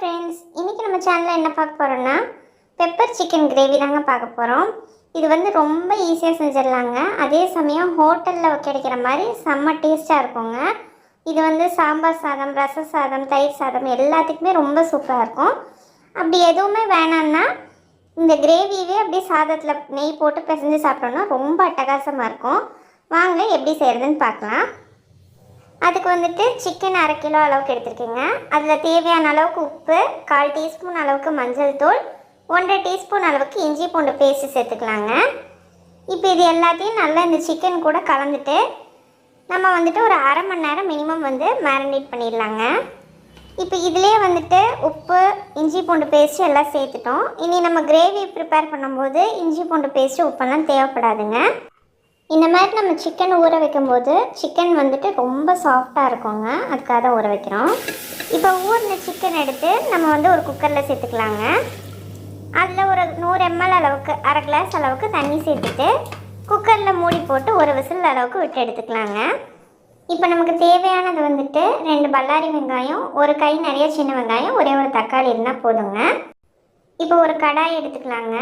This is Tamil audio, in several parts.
ஃப்ரெண்ட்ஸ், இன்றைக்கி நம்ம சேனலில் என்ன பார்க்க போகிறோன்னா பெப்பர் சிக்கன் கிரேவி தாங்க பார்க்க போகிறோம். இது வந்து ரொம்ப ஈஸியாக செஞ்சிடலாங்க. அதே சமயம் ஹோட்டலில் கிடைக்கிற மாதிரி செம்ம டேஸ்ட்டாக இருக்குங்க. இது வந்து சாம்பார் சாதம், ரச சாதம், தயிர் சாதம் எல்லாத்துக்குமே ரொம்ப சூப்பராக இருக்கும். அப்படி எதுவுமே வேணான்னா இந்த கிரேவியவே அப்படியே சாதத்தில் நெய் போட்டு பிசைஞ்சு சாப்பிட்டோன்னா ரொம்ப அட்டகாசமாக இருக்கும். வாங்க எப்படி செய்கிறதுன்னு பார்க்கலாம். அதுக்கு வந்துட்டு சிக்கன் 1/2 கிலோ அளவுக்கு எடுத்துருக்கேங்க. அதில் தேவையான அளவுக்கு உப்பு, 1/4 டீஸ்பூன் அளவுக்கு மஞ்சள் தூள், 1/2 டீஸ்பூன் அளவுக்கு இஞ்சி பூண்டு பேஸ்ட்டு சேர்த்துக்கலாங்க. இப்போ இது எல்லாத்தையும் நல்லா இந்த சிக்கன் கூட கலந்துட்டு நம்ம வந்துட்டு ஒரு 1/2 மணி நேரம் மினிமம் வந்து மேரினேட் பண்ணிடலாங்க. இப்போ இதிலே வந்துட்டு உப்பு, இஞ்சி பூண்டு பேஸ்ட்டு எல்லாம் சேர்த்துட்டோம். இனி நம்ம கிரேவி ப்ரிப்பேர் பண்ணும்போது இஞ்சி பூண்டு பேஸ்ட்டு உப்பெல்லாம் தேவைப்படாதுங்க. இந்த மாதிரி நம்ம சிக்கன் ஊற வைக்கும்போது சிக்கன் வந்துட்டு ரொம்ப சாஃப்டாக இருக்குங்க. அதுக்காக தான் ஊற வைக்கிறோம். இப்போ ஊறின சிக்கன் எடுத்து நம்ம வந்து ஒரு குக்கரில் சேர்த்துக்கலாங்க. அதில் ஒரு 100 ml அளவுக்கு 1/2 கிளாஸ் அளவுக்கு தண்ணி சேர்த்துட்டு குக்கரில் மூடி போட்டு ஒரு விசில் அளவுக்கு விட்டு எடுத்துக்கலாங்க. இப்போ நமக்கு தேவையானது வந்துட்டு 2 பல்லாரி வெங்காயம், ஒரு கை நிறைய சின்ன வெங்காயம், ஒரே ஒரு தக்காளி இருந்தால் போதுங்க. இப்போ ஒரு கடாய் எடுத்துக்கலாங்க.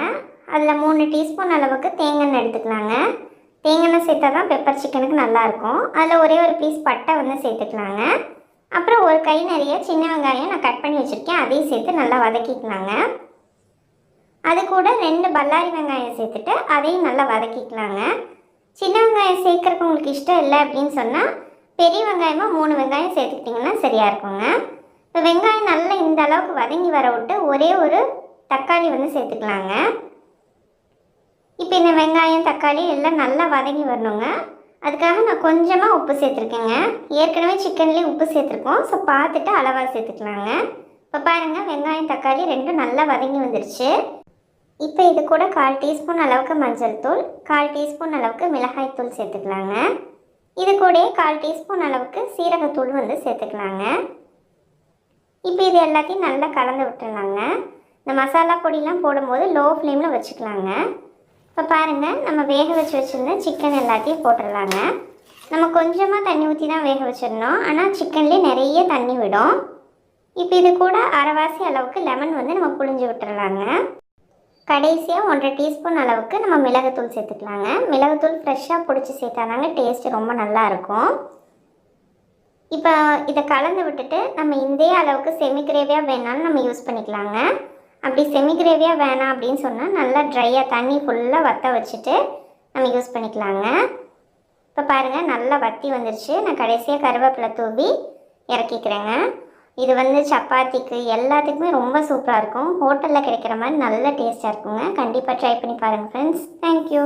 அதில் 3 டீஸ்பூன் அளவுக்கு தேங்காய் எடுத்துக்கலாங்க. தேங்காய் சேர்த்தா தான் பெப்பர் சிக்கனுக்கு நல்லாயிருக்கும். அதில் ஒரே ஒரு பீஸ் பட்டை வந்து சேர்த்துக்கலாங்க. அப்புறம் ஒரு கை நிறைய சின்ன வெங்காயம் நான் கட் பண்ணி வச்சுருக்கேன், அதையும் சேர்த்து நல்லா வதக்கிக்கலாங்க. அது கூட 2 பல்லாரி வெங்காயம் சேர்த்துட்டு அதையும் நல்லா வதக்கிக்கலாங்க. சின்ன வெங்காயம் சேர்க்குறக்கு உங்களுக்கு இஷ்டம் இல்லை அப்படின்னு சொன்னால் பெரிய வெங்காயமாக 3 வெங்காயம் சேர்த்துக்கிட்டிங்கன்னா சரியாக இருக்குங்க. இப்போ வெங்காயம் நல்லா இந்த அளவுக்கு வதங்கி வர விட்டு ஒரே ஒரு தக்காளி வந்து சேர்த்துக்கலாங்க. இப்போ இந்த வெங்காயம், தக்காளி எல்லாம் நல்லா வதங்கி வரணுங்க. அதுக்காக நான் கொஞ்சமாக உப்பு சேர்த்துருக்கேங்க. ஏற்கனவே சிக்கன்லேயே உப்பு சேர்த்துருக்கோம். ஸோ பார்த்துட்டு அளவாக சேர்த்துக்கலாங்க. இப்போ பாருங்கள், வெங்காயம், தக்காளி ரெண்டும் நல்லா வதங்கி வந்துருச்சு. இப்போ இது கூட 1/4 டீஸ்பூன் அளவுக்கு மஞ்சள் தூள், 1/4 டீஸ்பூன் அளவுக்கு மிளகாய் தூள் சேர்த்துக்கலாங்க. இது கூட 1/4 டீஸ்பூன் அளவுக்கு சீரகத்தூள் வந்து சேர்த்துக்கலாங்க. இப்போ இது எல்லாத்தையும் நல்லா கலந்து விட்டுடலாங்க. இந்த மசாலா பொடியெலாம் போடும்போது லோ ஃப்ளேமில் வச்சுக்கலாங்க. இப்போ பாருங்கள், நம்ம வேக வச்சுருந்த சிக்கன் எல்லாத்தையும் போட்டுடலாங்க. நம்ம கொஞ்சமாக தண்ணி ஊற்றி தான் வேக வச்சிடணும், ஆனால் சிக்கன்லேயே நிறைய தண்ணி விடும். இப்போ இது கூட அரைவாசி அளவுக்கு லெமன் வந்து நம்ம புழிஞ்சு விட்டுடலாங்க. கடைசியாக 1/2 டீஸ்பூன் அளவுக்கு நம்ம மிளகுத்தூள் சேர்த்துக்கலாங்க. மிளகுத்தூள் ஃப்ரெஷ்ஷாக பிடிச்சி சேர்த்தாதாங்க டேஸ்ட்டு ரொம்ப நல்லாயிருக்கும். இப்போ இதை கலந்து விட்டுட்டு நம்ம இதே அளவுக்கு செமி கிரேவியாக வேணாலும் நம்ம யூஸ் பண்ணிக்கலாங்க. அப்படி செமி கிரேவியாக வேணாம் அப்படின்னு சொன்னால் நல்லா ட்ரையாக தண்ணி ஃபுல்லாக வற்ற வச்சுட்டு நம்ம யூஸ் பண்ணிக்கலாங்க. இப்போ பாருங்கள், நல்லா வற்றி வந்துருச்சு. நான் கடைசியாக கருவேப்பிலை தூவி இறக்கிக்கிறேங்க. இது வந்து சப்பாத்திக்கு எல்லாத்துக்குமே ரொம்ப சூப்பராக இருக்கும். ஹோட்டலில் கிடைக்கிற மாதிரி நல்ல டேஸ்ட்டாக இருக்குங்க. கண்டிப்பாக ட்ரை பண்ணி பாருங்கள் ஃப்ரெண்ட்ஸ். தேங்க்யூ.